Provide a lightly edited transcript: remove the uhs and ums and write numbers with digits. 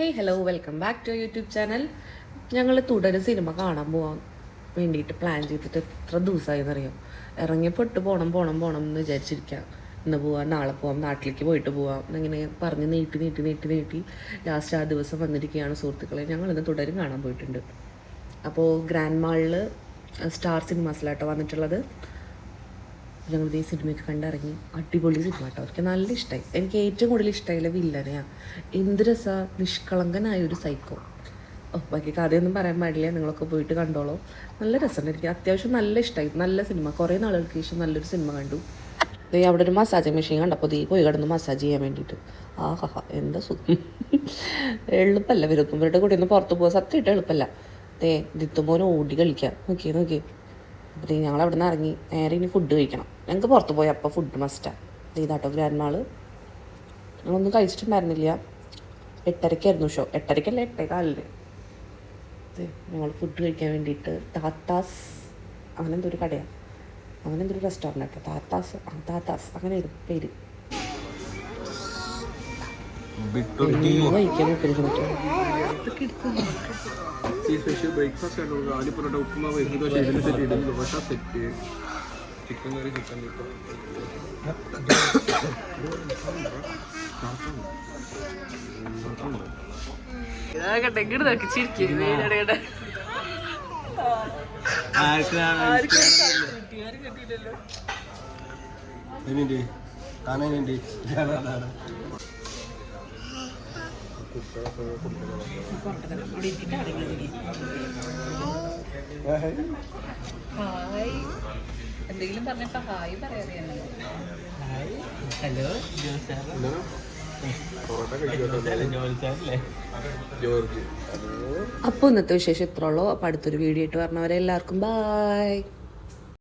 Hey hello welcome back to YouTube channel. ഞങ്ങൾ തുടരും cinema കാണാൻ പോകാൻ വേണ്ടിയിട്ട് പ്ലാൻ ചെയ്തിട്ട് എത്ര ദിവസമായി എന്നറിയാം. ഇറങ്ങിയപ്പോൾ പോകണം എന്ന് വിചാരിച്ചിരിക്കാം. ഇന്ന് പോവാം, നാളെ പോവാം, നാട്ടിലേക്ക് പോയിട്ട് പോവാം എന്നിങ്ങനെ പറഞ്ഞ് നീട്ടി ലാസ്റ്റ് ആ ദിവസം വന്നിരിക്കുകയാണ് സുഹൃത്തുക്കളെ. ഞങ്ങളിന്ന് തുടരും കാണാൻ പോയിട്ടുണ്ട്. അപ്പോൾ ഗ്രാൻഡ് മാളിൽ സ്റ്റാർ സിനിമാസിലാട്ടോ വന്നിട്ടുള്ളത്. ഞങ്ങൾ ഈ സിനിമയൊക്കെ കണ്ടിറങ്ങി. അടിപൊളി സിനിമ കേട്ടോ, അവർക്ക് നല്ല ഇഷ്ടമായി. എനിക്ക് ഏറ്റവും കൂടുതൽ ഇഷ്ടമായില്ല വില്ലനെയാണ്. എന്ത് രസാ, നിഷ്കളങ്കനായ ഒരു സൈക്കോ. ബാക്കി കഥയൊന്നും പറയാൻ പാടില്ല, നിങ്ങളൊക്കെ പോയിട്ട് കണ്ടോളൂ. നല്ല രസമുണ്ട്, എനിക്ക് അത്യാവശ്യം നല്ല ഇഷ്ടമായി. നല്ല സിനിമ, കുറേ നാളുകൾക്ക് ശേഷം നല്ലൊരു സിനിമ കണ്ടു. അവിടെ ഒരു മസാജ് മെഷീൻ കണ്ടപ്പോൾ പോയി കിടന്ന് മസാജ് ചെയ്യാൻ വേണ്ടിയിട്ട്. ആഹാ എന്താ സുഖം. എളുപ്പമല്ല, ഇവരുടെ കൂടെ ഒന്ന് പുറത്ത് പോകാൻ സത്യമായിട്ട് എളുപ്പമല്ല. ദിത്തുമോനെ ഓടി കളിക്കാം. നോക്കി അപ്പോൾ ഞങ്ങൾ അവിടെ നിന്ന് ഇറങ്ങി നേരെ ഇനി ഫുഡ് കഴിക്കണം. ഞങ്ങൾക്ക് പുറത്ത് പോയി അപ്പോൾ ഫുഡ് മസ്റ്റാണ്. ഇതാട്ടോ ഗ്രാൻഡ് മാള്. ഞങ്ങളൊന്നും കഴിച്ചിട്ടുണ്ടായിരുന്നില്ല. 8:30 ഷോ. 8:30 8:15. ഞങ്ങൾ ഫുഡ് കഴിക്കാൻ വേണ്ടിയിട്ട് താത്താസ് അങ്ങനെ എന്തൊരു കടയാണ്, അങ്ങനെ എന്തൊരു റെസ്റ്റോറൻ്റ് ആട്ടോ. താത്താസ് അങ്ങനെ ഒരു പേര്. കഴിക്കാൻ സ്പെഷ്യൽ ബ്രേക്ക്ഫാസ്റ്റ് ആണ്. ആദ്യം പൊറോട്ട, ഉപ്പുമാവ്, എഗ് ദോശ, ഇതിന് സെറ്റ് ചെയ്ത് ദോശ സെറ്റ്, ചിക്കൻ കറി, ചിക്കൻ എന്തെങ്കിലും പറഞ്ഞപ്പോ ഹായ് പറയാറിയാണോ? ഹലോ അപ്പോൾ ഇന്നത്തെ വിശേഷം ഇത്രയുള്ളൂ. അപ്പോൾ അടുത്തൊരു വീഡിയോ ആയിട്ട് പറഞ്ഞവരെ എല്ലാവർക്കും ബായ്.